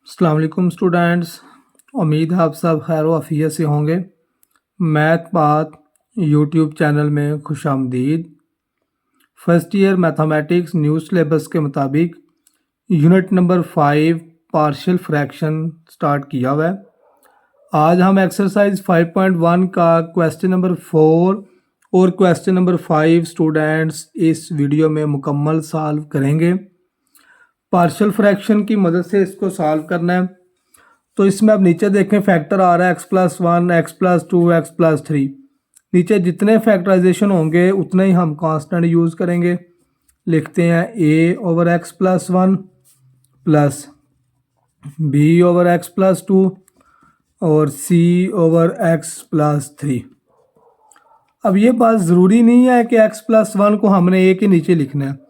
अस्सलाम वालेकुम स्टूडेंट्स। उम्मीद है आप सब खैर आफियत से होंगे। मैथ बात यूट्यूब चैनल में खुशामदीद। First year mathematics new syllabus के मुताबिक unit number 5 partial fraction start किया हुआ है। आज हम एक्सरसाइज 5.1 का क्वेश्चन नंबर 4 और क्वेश्चन नंबर 5 स्टूडेंट्स इस वीडियो में मुकम्मल सॉल्व करेंगे। पार्शियल फ्रैक्शन की मदद से इसको सॉल्व करना है। तो इसमें अब नीचे देखें फैक्टर आ रहा है x+1, x+2, x+3। नीचे जितने फैक्टराइजेशन होंगे उतने ही हम कांस्टेंट यूज़ करेंगे। लिखते हैं a/x+1 प्लस b/x+2 और c/x+3। अब ये बात ज़रूरी नहीं है कि x+1 को हमने a के नीचे लिखना है।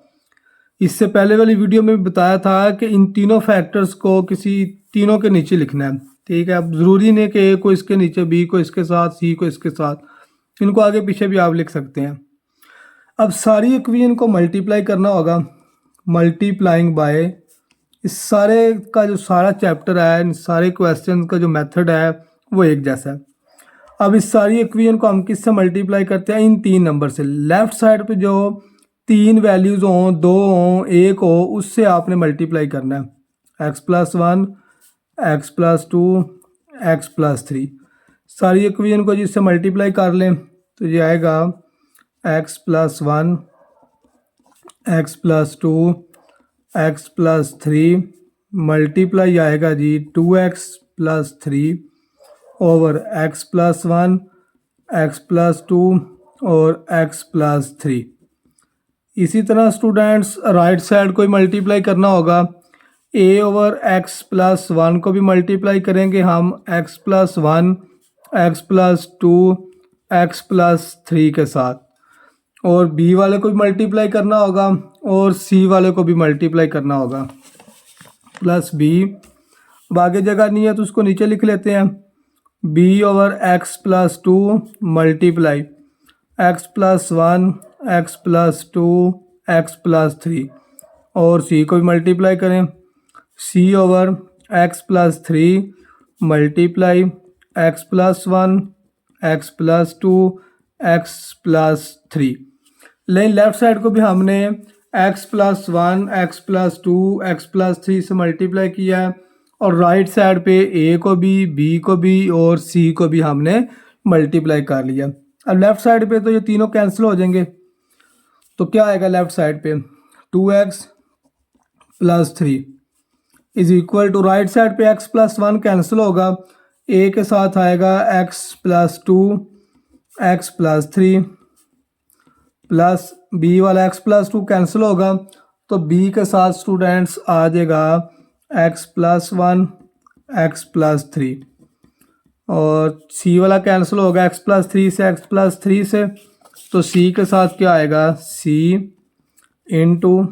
इससे पहले वाली वीडियो में बताया था कि इन तीनों फैक्टर्स को किसी तीनों के नीचे लिखना है। ठीक है, अब ज़रूरी नहीं कि ए को इसके नीचे, बी को इसके साथ, सी को इसके साथ, इनको आगे पीछे भी आप लिख सकते हैं। अब सारी इक्वेशन को मल्टीप्लाई करना होगा। मल्टीप्लाइंग बाय इस सारे का जो सारा चैप्टर है, इन सारे क्वेश्चन का जो मेथड है वो एक जैसा है। अब इस सारी इक्वेशन को हम किससे मल्टीप्लाई करते हैं? इन तीन नंबर से। लेफ्ट साइड पे जो तीन वैल्यूज़ हों, 2 हों, 1 हो, उससे आपने मल्टीप्लाई करना है। x+1, x+2, x+3 सारी इक्वेशन को जिससे मल्टीप्लाई कर लें तो ये आएगा x+1, x+2, x+3 मल्टीप्लाई आएगा जी 2x+3 ओवर x+1, x+2 और x+3। इसी तरह स्टूडेंट्स राइट साइड को ही मल्टीप्लाई करना होगा। a/x+1 को भी मल्टीप्लाई करेंगे हम x+1, x+2, x+3 के साथ, और b वाले को भी मल्टीप्लाई करना होगा और c वाले को भी मल्टीप्लाई करना होगा प्लस b। अब आगे जगह नहीं है तो उसको नीचे लिख लेते हैं। b/x+2 multiply x+1, x+2, x+3 और c को भी मल्टीप्लाई करें। c/x+3 multiply x+1, x+2, x+3। लेकिन लेफ्ट साइड को भी हमने x+1, x+2, x+3 से मल्टीप्लाई किया है, और राइट साइड पे a को भी, b को भी और c को भी हमने मल्टीप्लाई कर लिया। अब लेफ्ट साइड पे तो ये तीनों कैंसिल हो जाएंगे, तो क्या आएगा लेफ्ट साइड पे? 2x+3 is equal to, right side पे x+1 कैंसिल होगा, a के साथ आएगा x+2, x+3 प्लस b वाला x+2 कैंसिल होगा तो b के साथ स्टूडेंट्स आ जाएगा x+1, x+3 और c वाला कैंसिल होगा x+3 से, x+3 से, तो c के साथ क्या आएगा? c into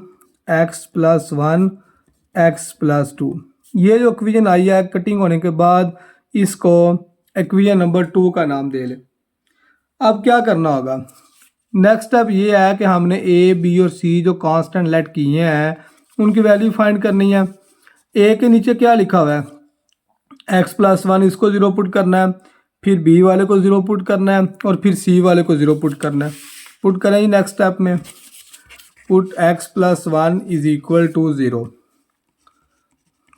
x+1, x+2। ये जो इक्वेशन आई है कटिंग होने के बाद, इसको इक्वेशन नंबर 2 का नाम दे लें। अब क्या करना होगा? नेक्स्ट स्टेप ये है कि हमने a, b और c जो कांस्टेंट लेट किए हैं उनकी वैल्यू फाइंड करनी है। a के नीचे क्या लिखा हुआ है? x+1, इसको 0 पुट करना है, फिर b वाले को 0 पुट करना है और फिर c वाले को 0 पुट करना है। पुट करें नेक्स्ट स्टेप में, put x+1 is equal to 0,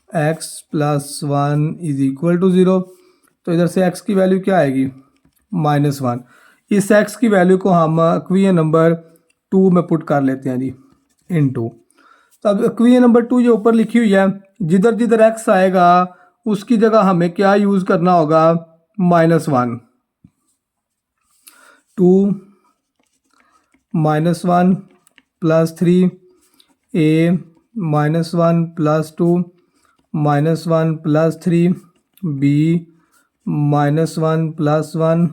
x+1 is equal to 0, तो इधर से x की वैल्यू क्या आएगी? -1। इस x की वैल्यू को हम इक्वेशन नंबर 2 में पुट कर लेते हैं जी, इनटू। तो अब इक्वेशन नंबर 2 जो ऊपर लिखी हुई है, जिधर जिधर x आएगा उसकी जगह हमें क्या यूज़ करना होगा? -1। 2 -1 plus 3, a -1 plus 2 -1 plus 3, b -1 plus 1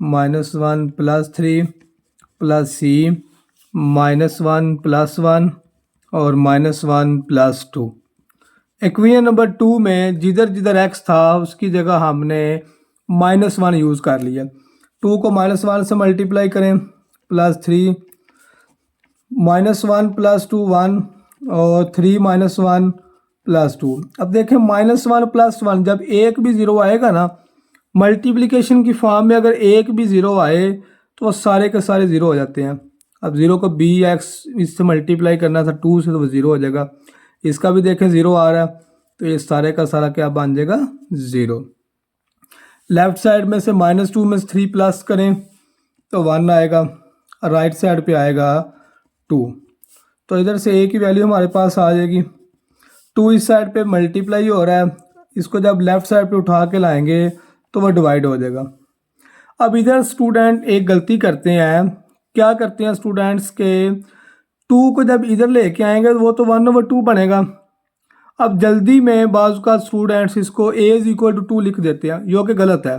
-1 plus 3 plus c -1 plus 1 और -1 प्लस 2। इक्वेशन नंबर 2 में जिधर जिधर x था उसकी जगह हमने -1 यूज़ कर लिया। 2 को -1 से मल्टीप्लाई करें, प्लस 3, -1 प्लस 2 1 और 3 -1 +2। अब देखें -1 + 1, जब एक भी ज़ीरो आएगा ना मल्टीप्लिकेशन की फॉर्म में, अगर एक भी ज़ीरो आए तो वो सारे के सारे ज़ीरो हो जाते हैं। अब ज़ीरो को bx इससे मल्टीप्लाई करना था 2 से, तो वो ज़ीरो हो जाएगा। इसका भी देखें ज़ीरो आ रहा है, तो ये सारे का सारा क्या बन जाएगा, ज़ीरो। लेफ़्ट साइड में से -2 में से 3 प्लस करें तो 1 आएगा, राइट साइड पे आएगा 2। तो इधर से a की वैल्यू हमारे पास आ जाएगी। 2 इस साइड पे मल्टीप्लाई हो रहा है, इसको जब लेफ़्ट साइड पे उठा के लाएंगे तो वह डिवाइड हो जाएगा। अब इधर स्टूडेंट एक गलती करते हैं, क्या करते हैं स्टूडेंट्स के 2 को जब इधर लेके आएंगे तो वो तो 1/2 बनेगा। अब जल्दी में बाज़ का स्टूडेंट्स इसको a = 2 लिख देते हैं, जो कि गलत है,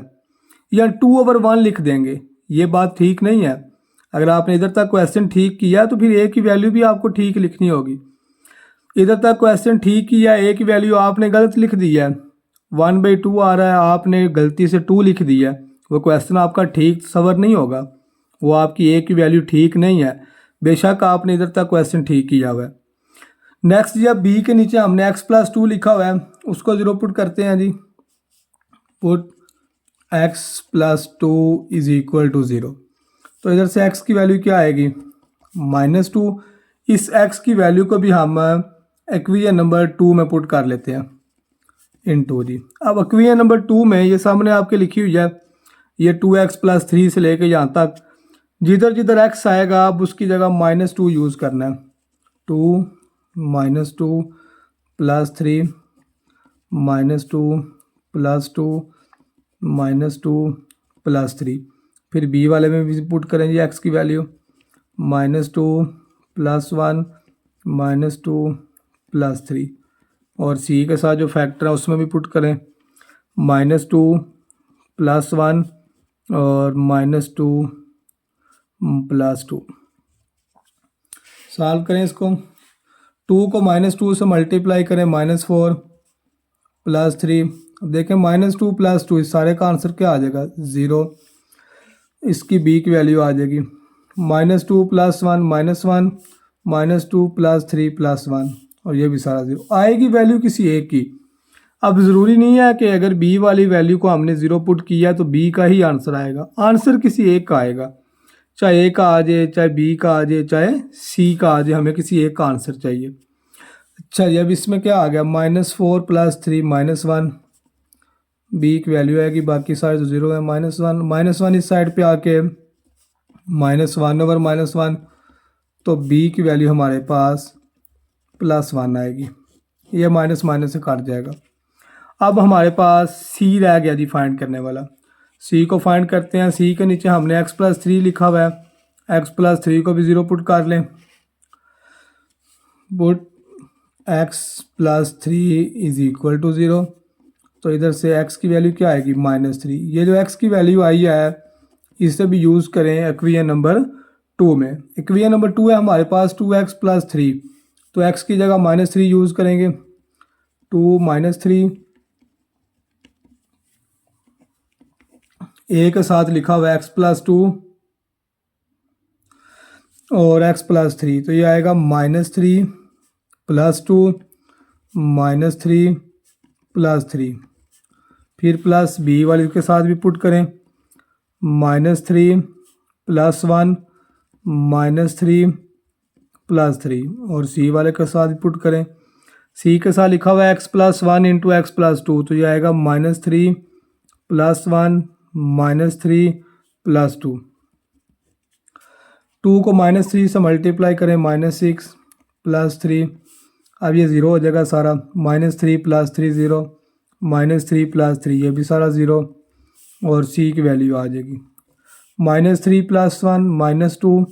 या 2/1 लिख देंगे। ये बात ठीक नहीं है। अगर आपने इधर तक क्वेश्चन ठीक किया तो फिर a की वैल्यू भी आपको ठीक लिखनी होगी। इधर तक क्वेश्चन ठीक किया, a की वैल्यू आपने गलत लिख दी है, 1/2 आ रहा है, आपने गलती से 2 लिख दिया, वो क्वेश्चन आपका ठीक सवर नहीं होगा, वो आपकी a की वैल्यू ठीक नहीं है, बेशक आपने इधर तक क्वेश्चन ठीक किया हुआ है। नेक्स्ट जी, अब b के नीचे हमने x + 2 लिखा हुआ है, उसको ज़ीरो पुट करते हैं जी। Put x + 2 = 0। तो इधर से x की वैल्यू क्या आएगी, -2। इस x की वैल्यू को भी हम इक्वेशन नंबर 2 में पुट कर लेते हैं, इनटू जी। अब इक्वेशन नंबर 2 में ये सामने आपके लिखी हुई है, ये 2x + 3 से लेके यहाँ तक जिधर जिधर x आएगा अब उसकी जगह -2 यूज़ करना है। 2 -2 + 3 -2 + 2 -2 + 3। फिर b वाले में भी पुट करें जी x की वैल्यू, -2 + 1 -2 + 3, और c के साथ जो फैक्टर है उसमें भी पुट करें, -2 + 1 और -2 + 2। सॉल्व करें इसको, 2 को -2 से मल्टीप्लाई करें, -4 + 3। अब देखें -2 + 2 इस सारे का आंसर क्या आ जाएगा, 0। इसकी b की वैल्यू आ जाएगी -2 + 1 -1 -2 + 3 + 1, और ये भी सारा 0 आएगी वैल्यू किसी एक की। अब ज़रूरी नहीं है कि अगर b वाली वैल्यू को हमने 0 पुट किया तो b का ही आंसर आएगा, आंसर किसी एक का आएगा, चाहे a का आ जाए, चाहे b का आ जाए, चाहे c का आ जाए, हमें किसी एक का आंसर चाहिए। अच्छा जी, अब इसमें क्या आ गया, -4 + 3 -1, b की वैल्यू आएगी, बाकी सारे तो 0 है, -1 इस साइड पे आके -1/-1, तो b की वैल्यू हमारे पास +1 आएगी, ये माइनस माइनस से काट जाएगा। अब हमारे पास c रह गया जी फाइंड करने वाला, c को फाइंड करते हैं। c के नीचे हमने x + 3 लिखा हुआ है, x + 3 को भी 0 पुट कर लें, पुट x + 3 = 0। तो इधर से x की वैल्यू क्या आएगी, -3। ये जो x की वैल्यू आई है इसे भी यूज़ करें इक्वेशन नंबर 2 में। इक्वेशन नंबर 2 है हमारे पास 2x + 3, तो x की जगह -3 यूज़ करेंगे, 2 - 3, a के साथ लिखा हुआ है x + 2 और x + 3, तो ये आएगा -3 + 2 -3 + 3, फिर प्लस b वाले के साथ भी पुट करें, -3 + 1 -3 + 3, और c वाले के साथ भी पुट करें। c के साथ लिखा हुआ है x + 1 × x + 2, तो ये आएगा -3 + 1 -3 + 2। 2 को -3 से मल्टीप्लाई करें, -6 + 3, अब ये 0 हो जाएगा सारा, -3 + 3 0, -3 + 3 ये भी सारा 0, और c की वैल्यू आ जाएगी -3 + 1 -2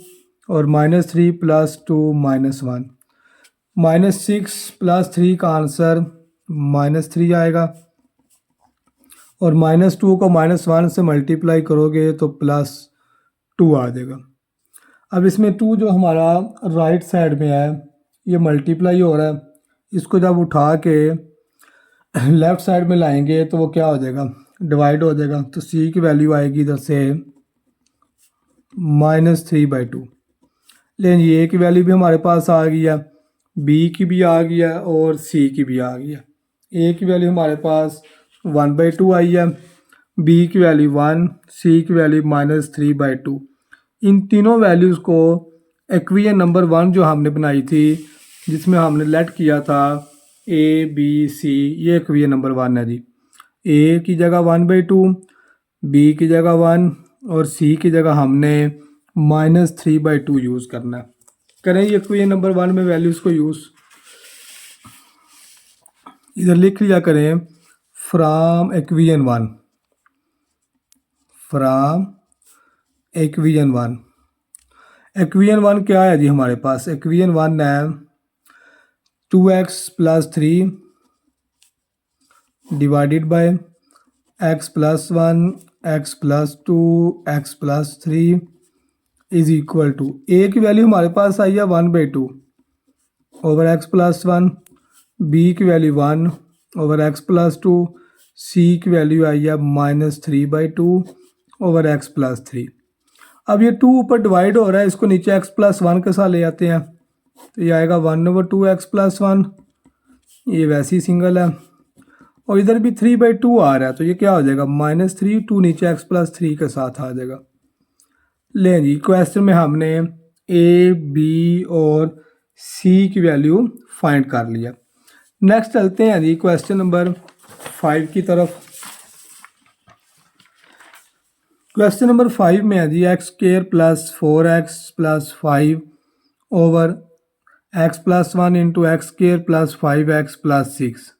और -3 + 2 -1, -6 + 3 का आंसर -3 आएगा, और -2 को -1 से मल्टीप्लाई करोगे तो +2 आ जाएगा। अब इसमें 2 जो हमारा राइट साइड में है ये मल्टीप्लाई हो रहा है, इसको जब उठा के लेफ़्ट साइड में लाएंगे तो वो क्या हो जाएगा, डिवाइड हो जाएगा। तो c की वैल्यू आएगी इधर से -3/2। लेकिन ये की वैल्यू भी हमारे पास आ गई है, बी की भी आ गया और सी की भी आ गया। ए की वैल्यू हमारे पास 1/2 आई है, बी की वैल्यू 1, सी की वैल्यू -3/2। इन तीनों वैल्यूज़ को इक्वेशन नंबर 1 जो हमने बनाई थी, जिसमें हमने लेट किया था ए बी सी, ये इक्वेशन नंबर 1 है जी। ए की जगह 1/2, बी की जगह 1 और सी की जगह हमने -3/2 यूज़ करना है। करें ये इक्वेशन नंबर 1 में वैल्यूज़ को यूज़, इधर लिख लिया करें from equation 1, from equation 1। Equation 1 क्या है जी हमारे पास? इक्वेशन 1 है 2x + 3 divided by x + 1 x + 2 x + 3 is equal to, A की वैल्यू हमारे पास आई है 1/2 ओवर x + 1, बी की वैल्यू 1 ओवर x + 2, सी की वैल्यू आई है -3/2 ओवर x + 3। अब ये 2 ऊपर डिवाइड हो रहा है, इसको नीचे x + 1 के साथ ले आते हैं तो ये आएगा 1/2 x + 1, ये वैसे ही सिंगल है और इधर भी 3/2 आ रहा है तो ये क्या हो जाएगा -3, 2 नीचे x + 3 के साथ आ जाएगा। लें जी, क्वेश्चन में हमने ए बी और सी की वैल्यू फाइंड कर लिया। नेक्स्ट चलते हैं जी क्वेश्चन नंबर 5 की तरफ। क्वेश्चन नंबर 5 में है जी x² + 4x + 5 over x + 1 into x² + 5x + 6।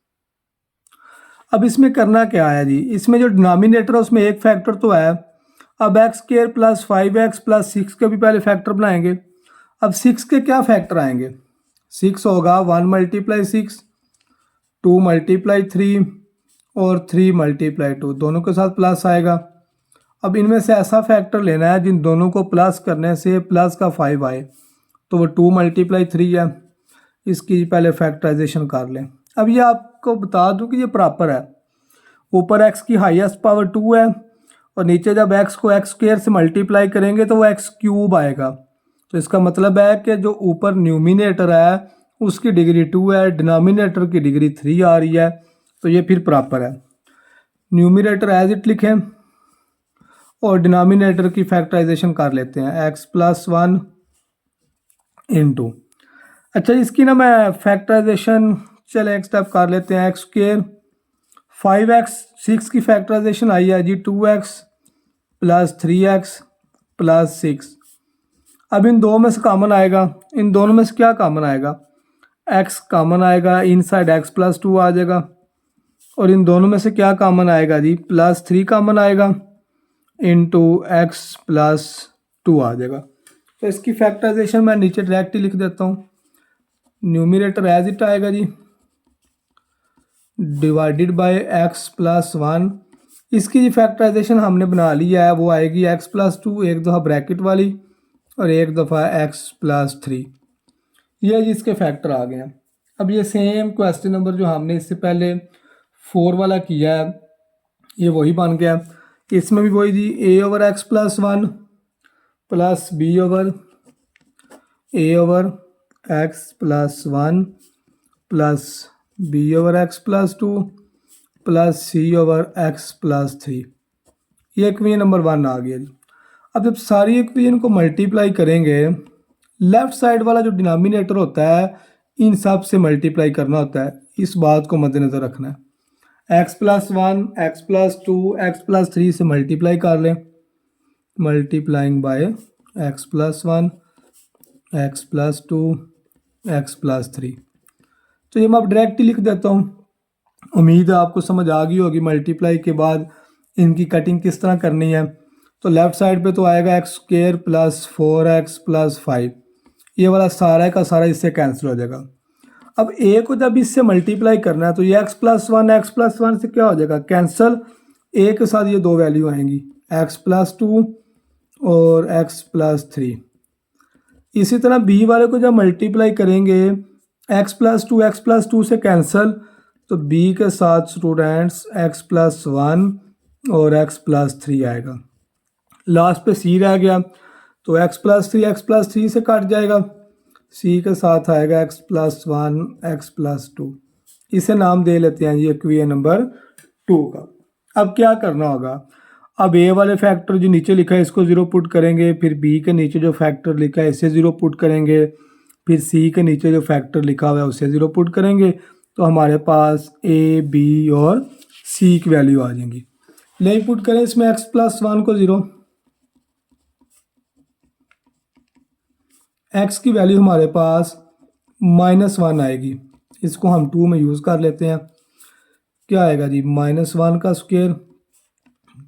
अब इसमें करना क्या है जी, इसमें जो डिनोमिनेटर है उसमें एक फैक्टर तो है। अब x² + 5x + 6 के भी पहले फैक्टर बनाएंगे। अब 6 के क्या फैक्टर आएंगे? 6 होगा 1 × 6, 2 × 3 और 3 × 2, दोनों के साथ प्लस आएगा। अब इनमें से ऐसा फैक्टर लेना है जिन दोनों को प्लस करने से प्लस का 5 आए, तो वो 2 × 3 है। इसकी पहले फैक्टराइजेशन कर लें। अब ये आपको बता दूं कि ये प्रॉपर है, ऊपर x की हाईएस्ट पावर 2 है और नीचे जब x को x² से मल्टीप्लाई करेंगे तो वो x³ आएगा। तो इसका मतलब है कि जो ऊपर न्यूमिनेटर है उसकी डिग्री 2 है, डिनोमिनेटर की डिग्री 3 आ रही है, तो ये फिर प्रॉपर है। न्यूमिनेटर एज इट लिखें और डिनोमिनेटर की फैक्टराइजेशन कर लेते हैं x + 1 इंटू, अच्छा इसकी ना मैं फैक्टराइजेशन चले एक स्टेप कर लेते हैं। x², 5x, 6 की फैक्टराइजेशन आई है जी 2x + 3x + 6। अब इन दो में से कॉमन आएगा, इन दोनों में से क्या कॉमन आएगा? x कॉमन आएगा, इनसाइड x + 2 आ जाएगा और इन दोनों में से क्या कॉमन आएगा जी? +3 कॉमन आएगा इंटू x + 2 आ जाएगा। तो इसकी फैक्टराइजेशन मैं नीचे डायरेक्ट ही लिख देता हूँ। न्यूमिनेटर एज इट आएगा जी डिवाइडेड बाय x + 1। इसकी जो फैक्टराइजेशन हमने बना लिया है वो आएगी x + 2, एक दफ़ा ब्रैकेट वाली और एक दफ़ा x + 3। ये जिसके फैक्टर आ गए हैं। अब ये सेम क्वेश्चन नंबर जो हमने इससे पहले 4 वाला किया है ये वही बन गया। इसमें भी वही जी a/x + 1 plus b/a/x + 1 plus b/x + 2 plus c/x + 3। ये इक्वेशन नंबर 1 आ गया जी। अब जब सारी इक्वेशन को मल्टीप्लाई करेंगे, लेफ़्ट साइड वाला जो डिनोमिनेटर होता है इन सब से मल्टीप्लाई करना होता है, इस बात को मद्देनज़र रखना है। x + 1 x + 2 x + 3 से मल्टीप्लाई कर लें, multiplying by x + 1 x + 2 x + 3। तो ये मैं अब डायरेक्ट ही लिख देता हूँ। उम्मीद है आपको समझ आ गई होगी मल्टीप्लाई के बाद इनकी कटिंग किस तरह करनी है। तो लेफ़्ट साइड पे तो आएगा x² + 4x + 5, ये वाला सारा का सारा इससे कैंसिल हो जाएगा। अब a को जब इससे मल्टीप्लाई करना है तो ये x + 1 से क्या हो जाएगा कैंसिल, a के साथ ये दो वैल्यू आएंगी x + 2 और x + 3। इसी तरह b वाले को जब मल्टीप्लाई करेंगे x + 2 से कैंसिल, तो b के साथ स्टूडेंट्स x + 1 और x + 3 आएगा। लास्ट पे c रह गया तो x + 3 से कट जाएगा, सी के साथ आएगा x plus one x plus two. इसे नाम दे लेते हैं जी इक्वेशन नंबर 2 का। अब क्या करना होगा, अब ए वाले फैक्टर जो नीचे लिखा है इसको 0 पुट करेंगे, फिर बी के नीचे जो फैक्टर लिखा है इसे 0 पुट करेंगे, फिर सी के नीचे जो फैक्टर लिखा हुआ है उसे 0 पुट करेंगे, तो हमारे पास ए बी और सी की वैल्यू आ जाएंगी। ले पुट करें इसमें एक्स प्लस वन को 0, एक्स की वैल्यू हमारे पास -1 आएगी, इसको हम 2 में यूज़ कर लेते हैं। क्या आएगा जी, -1 का स्क्वायर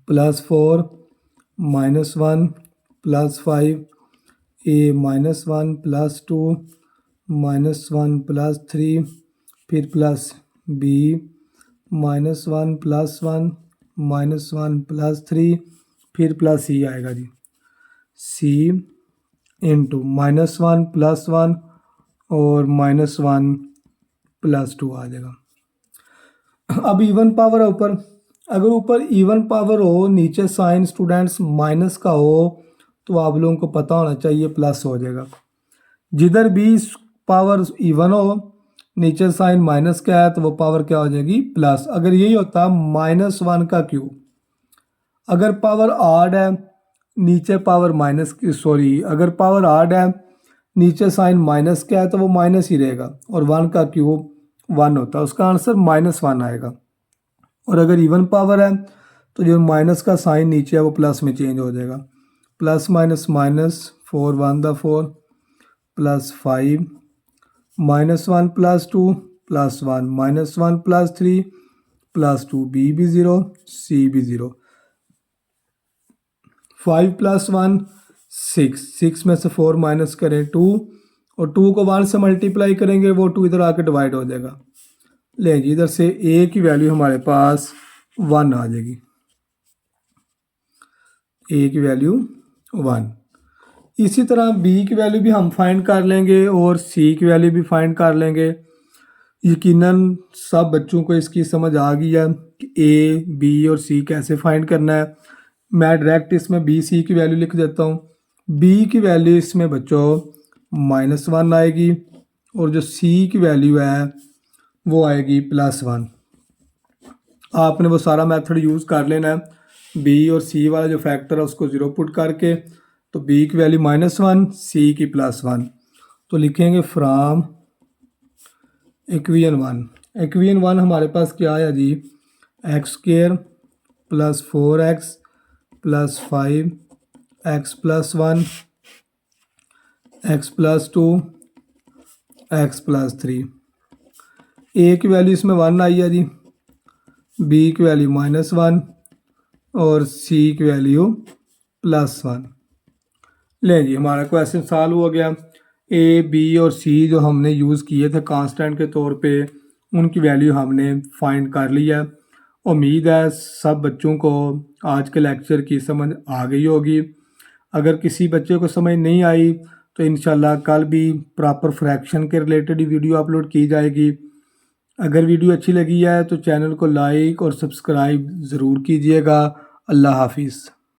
+4 -1 +5 ए -1 +2 -1 +3 फिर प्लस बी -1 +1 -1 +3 फिर प्लस सी आएगा जी, सी इंटू -1 +1 और -1 +2 आ जाएगा। अब इवन पावर है ऊपर, अगर ऊपर इवन पावर हो नीचे साइन स्टूडेंट्स माइनस का हो तो आप लोगों को पता होना चाहिए प्लस हो जाएगा। जिधर भी पावर इवन हो नीचे साइन माइनस का है तो वो पावर क्या हो जाएगी, प्लस। अगर यही होता -1 का क्यूब, अगर पावर आड है नीचे पावर माइनस की, सॉरी अगर पावर आड है नीचे साइन माइनस का है तो वो माइनस ही रहेगा, और 1 का क्यूब 1 होता है, उसका आंसर -1 आएगा। और अगर इवन पावर है तो जो माइनस का साइन नीचे है वो प्लस में चेंज हो जाएगा, प्लस माइनस माइनस 4 1 दा 4 +5 -1 +2 +1 -1 +3 +2 बी भी 0 सी भी 0, 5 + 1 6 में से 4 माइनस करें 2 और 2 को 1 से मल्टीप्लाई करेंगे वो 2 इधर आके डिवाइड हो जाएगा। लें जी इधर से ए की वैल्यू हमारे पास 1 आ जाएगी, ए की वैल्यू 1। इसी तरह बी की वैल्यू भी हम फाइंड कर लेंगे और सी की वैल्यू भी फाइंड कर लेंगे। यकीनन सब बच्चों को इसकी समझ आ गई है कि ए बी और सी कैसे फाइंड करना है। मैं डायरेक्ट इसमें बी सी की वैल्यू लिख देता हूँ। बी की वैल्यू इसमें बच्चों -1 आएगी और जो सी की वैल्यू है वो आएगी +1। आपने वो सारा मेथड यूज़ कर लेना है। बी और सी वाला जो फैक्टर है उसको 0 पुट करके, तो बी की वैल्यू -1 सी की +1, तो लिखेंगे फ्राम इक्वेशन 1। इक्वेशन 1 हमारे पास क्या आया जी, x² + 4x + 5 x + 1 x + 2 x + 3। ए की वैल्यू इसमें 1 आई है जी, बी की वैल्यू -1 और सी की वैल्यू +1। ले जी हमारा क्वेश्चन सॉल्व हो गया। ए बी और सी जो हमने यूज़ किए थे कांस्टेंट के तौर पे उनकी वैल्यू हमने फाइंड कर लिया। उम्मीद है सब बच्चों को आज के लेक्चर की समझ आ गई होगी। अगर किसी बच्चे को समझ नहीं आई तो इंशाल्लाह कल भी प्रॉपर फ्रैक्शन के रिलेटेड ही वीडियो अपलोड की जाएगी। अगर वीडियो अच्छी लगी है तो चैनल को लाइक और सब्सक्राइब ज़रूर कीजिएगा। अल्लाह हाफिज़।